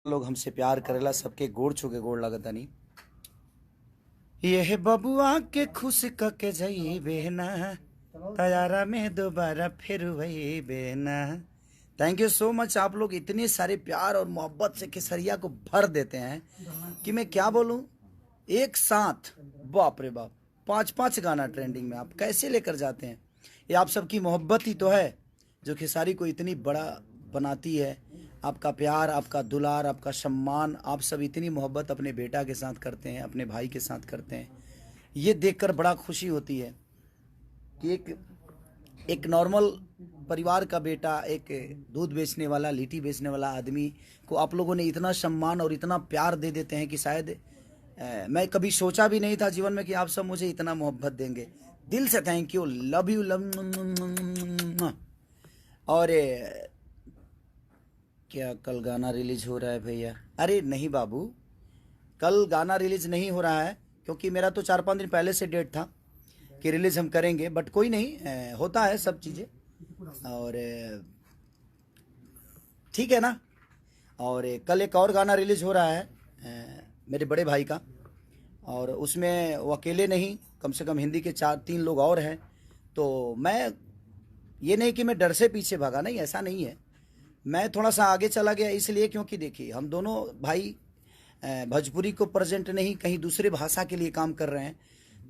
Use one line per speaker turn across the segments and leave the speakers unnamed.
लोग हमसे प्यार करेला सबके गोड़ छुके गोड़ लगतनी। ये बबुआ के खुश कके जइबे ना, तैयारा में दोबारा फिर वही बेना। Thank you so much. आप लोग इतने सारे प्यार और मोहब्बत से केसरिया को भर देते हैं कि मैं क्या बोलूं। एक साथ बाप रे बाप 5-5 गाना ट्रेंडिंग में आप कैसे लेकर जाते हैं। ये आप सबकी मोहब्बत ही तो है जो खेसारी को इतनी बड़ा बनाती है। आपका प्यार, आपका दुलार, आपका सम्मान, आप सब इतनी मोहब्बत अपने बेटा के साथ करते हैं, अपने भाई के साथ करते हैं। ये देखकर बड़ा खुशी होती है कि एक नॉर्मल परिवार का बेटा, एक दूध बेचने वाला, लिट्टी बेचने वाला आदमी को आप लोगों ने इतना सम्मान और इतना प्यार दे देते हैं कि शायद मैं कभी सोचा भी नहीं था जीवन में कि आप सब मुझे इतना मोहब्बत देंगे। दिल से thank you, love you, love. और क्या कल गाना रिलीज हो रहा है भैया? अरे नहीं बाबू, कल गाना रिलीज नहीं हो रहा है क्योंकि मेरा तो 4-5 दिन पहले से डेट था कि रिलीज हम करेंगे, बट कोई नहीं, होता है सब चीज़ें और ठीक है ना। और कल एक और गाना रिलीज हो रहा है मेरे बड़े भाई का, और उसमें वो अकेले नहीं, कम से कम हिंदी के 4-3 लोग और हैं। तो मैं ये नहीं कि मैं डर से पीछे भागा, नहीं, ऐसा नहीं है। मैं थोड़ा सा आगे चला गया इसलिए क्योंकि देखिए हम दोनों भाई भोजपुरी को प्रेजेंट नहीं, कहीं दूसरे भाषा के लिए काम कर रहे हैं,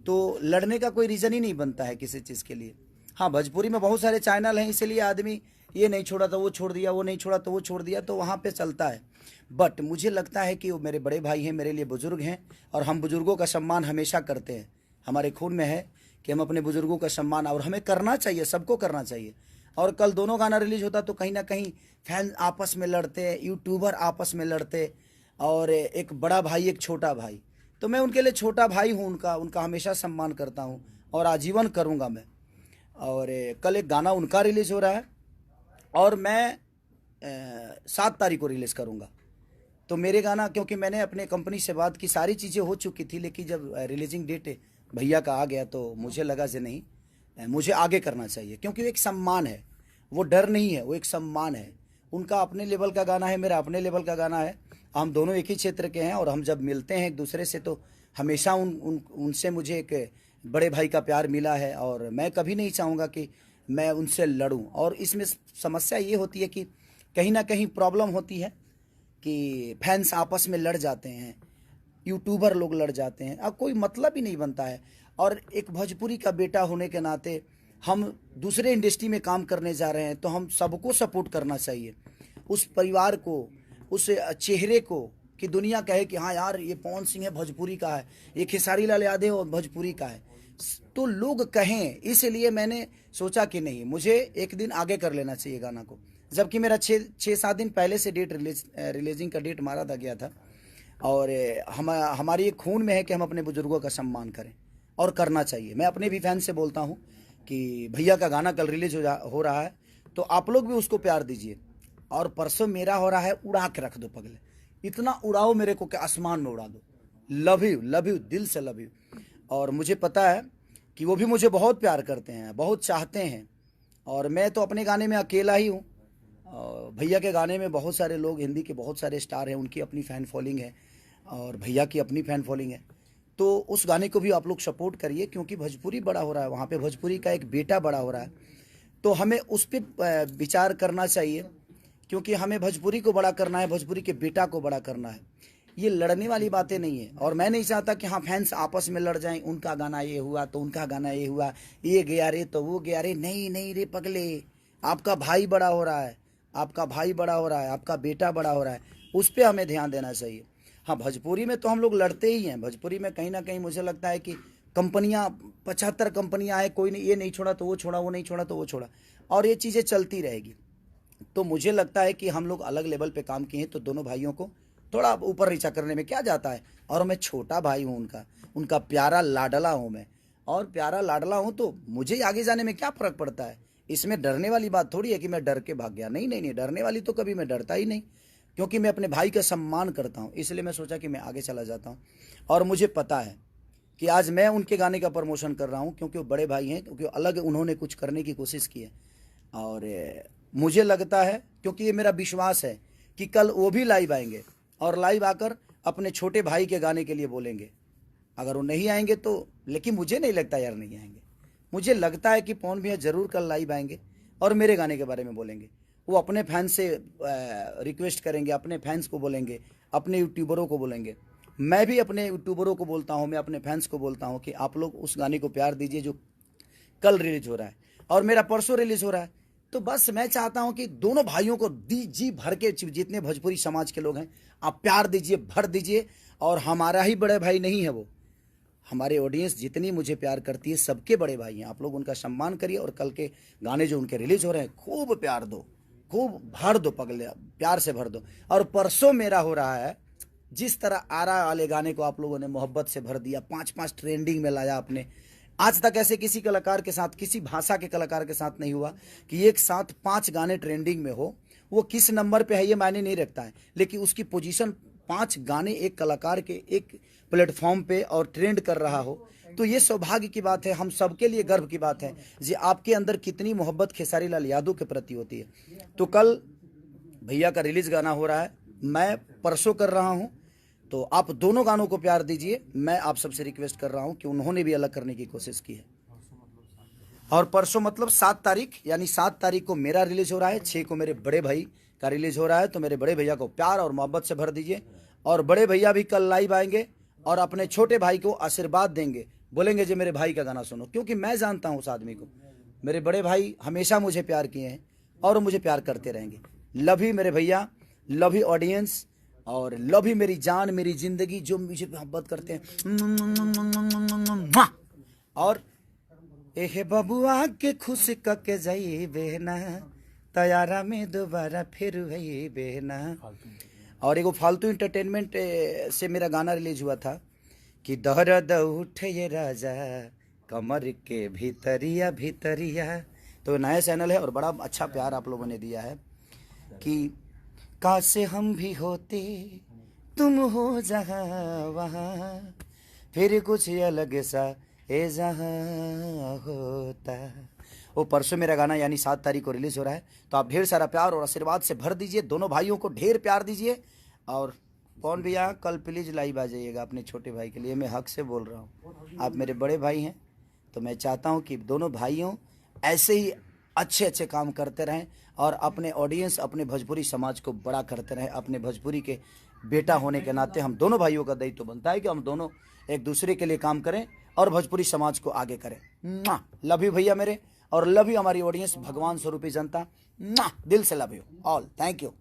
तो लड़ने का कोई रीज़न ही नहीं बनता है किसी चीज़ के लिए। हाँ, भोजपुरी में बहुत सारे चैनल हैं, इसलिए आदमी ये नहीं छोड़ा तो वो छोड़ दिया, वो नहीं छोड़ा तो वो छोड़ दिया, तो वहाँ पे चलता है। बट मुझे लगता है कि वो मेरे बड़े भाई हैं, मेरे लिए बुज़ुर्ग हैं, और हम बुज़ुर्गों का सम्मान हमेशा करते हैं। हमारे खून में है कि हम अपने बुज़ुर्गों का सम्मान, और हमें करना चाहिए, सबको करना चाहिए। और कल दोनों गाना रिलीज होता तो कहीं ना कहीं फैन आपस में लड़ते, यूट्यूबर आपस में लड़ते, और एक बड़ा भाई एक छोटा भाई, तो मैं उनके लिए छोटा भाई हूँ, उनका हमेशा सम्मान करता हूँ और आजीवन करूँगा मैं। और कल एक गाना उनका रिलीज़ हो रहा है और मैं 7 तारीख को रिलीज़ करूँगा। तो मेरे गाना, क्योंकि मैंने अपने कंपनी से बात की, सारी चीज़ें हो चुकी थी, लेकिन जब रिलीजिंग डेट भैया का आ गया तो मुझे लगा कि नहीं, मुझे आगे करना चाहिए, क्योंकि वो एक सम्मान है, वो डर नहीं है, वो एक सम्मान है। उनका अपने लेवल का गाना है, मेरा अपने लेवल का गाना है, हम दोनों एक ही क्षेत्र के हैं, और हम जब मिलते हैं एक दूसरे से तो हमेशा उनसे मुझे एक बड़े भाई का प्यार मिला है, और मैं कभी नहीं चाहूँगा कि मैं उनसे लड़ूं। और इसमें समस्या ये होती है कि कहीं ना कहीं प्रॉब्लम होती है कि फैंस आपस में लड़ जाते हैं, यूट्यूबर लोग लड़ जाते हैं, अब कोई मतलब ही नहीं बनता है। और एक भोजपुरी का बेटा होने के नाते हम दूसरे इंडस्ट्री में काम करने जा रहे हैं, तो हम सबको सपोर्ट करना चाहिए, उस परिवार को, उस चेहरे को, कि दुनिया कहे कि हाँ यार ये पवन सिंह है भोजपुरी का है, ये खेसारी लाल यादव और भोजपुरी का है, तो लोग कहें। इसलिए मैंने सोचा कि नहीं, मुझे एक दिन आगे कर लेना चाहिए गाना को, जबकि मेरा 6-7 दिन पहले से रिलीजिंग का डेट मारा था गया था। और हमारी एक खून में है कि हम अपने बुजुर्गों का सम्मान करें, और करना चाहिए। मैं अपने भी फैन से बोलता हूँ कि भैया का गाना कल रिलीज हो रहा है, तो आप लोग भी उसको प्यार दीजिए। और परसों मेरा हो रहा है, उड़ा के रख दो पगले, इतना उड़ाओ मेरे को कि आसमान में उड़ा दो। लव यू, दिल से लव यू। और मुझे पता है कि वो भी मुझे बहुत प्यार करते हैं, बहुत चाहते हैं, और मैं तो अपने गाने में अकेला ही हूँ। भैया के गाने में बहुत सारे लोग, हिंदी के बहुत सारे स्टार हैं, उनकी अपनी फ़ैन फॉलोइंग है, और भैया की अपनी फ़ैन फॉलोइंग है। तो उस गाने को भी आप लोग सपोर्ट करिए, क्योंकि भोजपुरी बड़ा हो रहा है, वहाँ पे भोजपुरी का एक बेटा बड़ा हो रहा है, तो हमें उस पर विचार करना चाहिए, क्योंकि हमें भोजपुरी को बड़ा करना है, भोजपुरी के बेटा को बड़ा करना है। ये लड़ने वाली बातें नहीं है, और मैं नहीं चाहता कि हाँ फैंस आपस में लड़ जाएं, उनका गाना ये हुआ तो उनका गाना ये हुआ, ये गया रे तो वो गया रे। नहीं नहीं रे पगले, आपका भाई बड़ा हो रहा है, आपका भाई बड़ा हो रहा है, आपका बेटा बड़ा हो रहा है, उस पर हमें ध्यान देना चाहिए। हाँ, भोजपुरी में तो हम लोग लड़ते ही हैं, भोजपुरी में कहीं ना कहीं मुझे लगता है कि कंपनियाँ, 75 कंपनियाँ आए, कोई नहीं, ये नहीं छोड़ा तो वो छोड़ा, वो नहीं छोड़ा तो वो छोड़ा, और ये चीज़ें चलती रहेगी। तो मुझे लगता है कि हम लोग अलग लेवल पे काम किए हैं, तो दोनों भाइयों को थोड़ा ऊपर नीचा करने में क्या जाता है। और मैं छोटा भाई हूँ उनका प्यारा लाडला हूँ मैं, और प्यारा लाडला हूँ, तो मुझे आगे जाने में क्या फ़र्क पड़ता है। इसमें डरने वाली बात थोड़ी है कि मैं डर के भाग गया, नहीं नहीं नहीं, डरने वाली तो कभी मैं डरता ही नहीं, क्योंकि मैं अपने भाई का सम्मान करता हूँ। इसलिए मैं सोचा कि मैं आगे चला जाता हूँ, और मुझे पता है कि आज मैं उनके गाने का प्रमोशन कर रहा हूँ, क्योंकि वो बड़े भाई हैं, क्योंकि अलग उन्होंने कुछ करने की कोशिश की है। और मुझे लगता है, क्योंकि ये मेरा विश्वास है कि कल वो भी लाइव आएंगे, और लाइव आकर अपने छोटे भाई के गाने के लिए बोलेंगे। अगर वो नहीं आएंगे तो, लेकिन मुझे नहीं लगता यार नहीं आएंगे। मुझे लगता है कि पवन भैया ज़रूर कल लाइव आएंगे और मेरे गाने के बारे में बोलेंगे। वो अपने फैंस से रिक्वेस्ट करेंगे, अपने फैंस को बोलेंगे, अपने यूट्यूबरों को बोलेंगे। मैं भी अपने यूट्यूबरों को बोलता हूँ, मैं अपने फैंस को बोलता हूँ कि आप लोग उस गाने को प्यार दीजिए जो कल रिलीज हो रहा है और मेरा परसों रिलीज हो रहा है। तो बस मैं चाहता हूँ कि दोनों भाइयों को जी भर के, जितने भोजपुरी समाज के लोग हैं, आप प्यार दीजिए, भर दीजिए। और हमारा ही बड़े भाई नहीं है वो, हमारे ऑडियंस जितनी मुझे प्यार करती है सबके बड़े भाई हैं। आप लोग उनका सम्मान करिए और कल के गाने जो उनके रिलीज हो रहे हैं खूब प्यार दो, खूब भर दो, पगले प्यार से भर दो। और परसों मेरा हो रहा है, जिस तरह आरा वाले गाने को आप लोगों ने मोहब्बत से भर दिया, 5-5 ट्रेंडिंग में लाया आपने। आज तक ऐसे किसी कलाकार के साथ, किसी भाषा के कलाकार के साथ नहीं हुआ कि एक साथ 5 गाने ट्रेंडिंग में हो। वो किस नंबर पे है ये मायने नहीं रखता है, लेकिन उसकी पोजीशन 5 गाने एक कलाकार के एक प्लेटफॉर्म पे और ट्रेंड कर रहा हो, तो ये सौभाग्य की बात है, हम सबके लिए गर्व की बात है जी। आपके अंदर कितनी मोहब्बत खेसारी लाल यादव के प्रति होती है। तो कल भैया का रिलीज गाना हो रहा है, मैं परसों कर रहा हूँ, तो आप दोनों गानों को प्यार दीजिए। मैं आप सबसे रिक्वेस्ट कर रहा हूँ कि उन्होंने भी अलग करने की कोशिश की है। और परसों मतलब 7 तारीख, यानी 7 तारीख को मेरा रिलीज हो रहा है, 6 को मेरे बड़े भाई का रिलीज हो रहा है। तो मेरे बड़े भैया को प्यार और मोहब्बत से भर दीजिए। और बड़े भैया भी कल लाइव आएंगे और अपने छोटे भाई को आशीर्वाद देंगे, बोलेंगे जी मेरे भाई का गाना सुनो, क्योंकि मैं जानता हूँ उस आदमी को। मेरे बड़े भाई हमेशा मुझे प्यार किए हैं और मुझे प्यार करते रहेंगे। लव यू मेरे भैया, लव यू ऑडियंस, और लव यू मेरी जान, मेरी जिंदगी, जो मुझे मोहब्बत करते हैं। और एहे बबुआ के खुश कके जाई बेना, तैयारा में दोबारा फिर वही बेना। और एगो फालतू इंटरटेनमेंट से मेरा गाना रिलीज हुआ था कि दर्द उठे ये राजा कमर के भीतरिया भीतरिया। तो नया चैनल है और बड़ा अच्छा प्यार आप लोगों ने दिया है कि काश हम भी होते तुम हो जहाँ वहाँ, फिर कुछ अलग सा ए जहाँ होता। वो परसों मेरा गाना यानी 7 तारीख को रिलीज हो रहा है। तो आप ढेर सारा प्यार और आशीर्वाद से भर दीजिए, दोनों भाइयों को ढेर प्यार दीजिए। और पवन भैया कल प्लीज़ लाइव आ जाइएगा अपने छोटे भाई के लिए, मैं हक से बोल रहा हूँ, आप मेरे बड़े भाई हैं। तो मैं चाहता हूँ कि दोनों भाइयों ऐसे ही अच्छे अच्छे काम करते रहें और अपने ऑडियंस, अपने भोजपुरी समाज को बड़ा करते रहें। अपने भोजपुरी के बेटा होने के नाते हम दोनों भाइयों का दायित्व बनता है कि हम दोनों एक दूसरे के लिए काम करें और भोजपुरी समाज को आगे करें। लव यू भैया मेरे, और लव यू हमारी ऑडियंस, भगवान स्वरूपी जनता। दिल से love you all, thank you.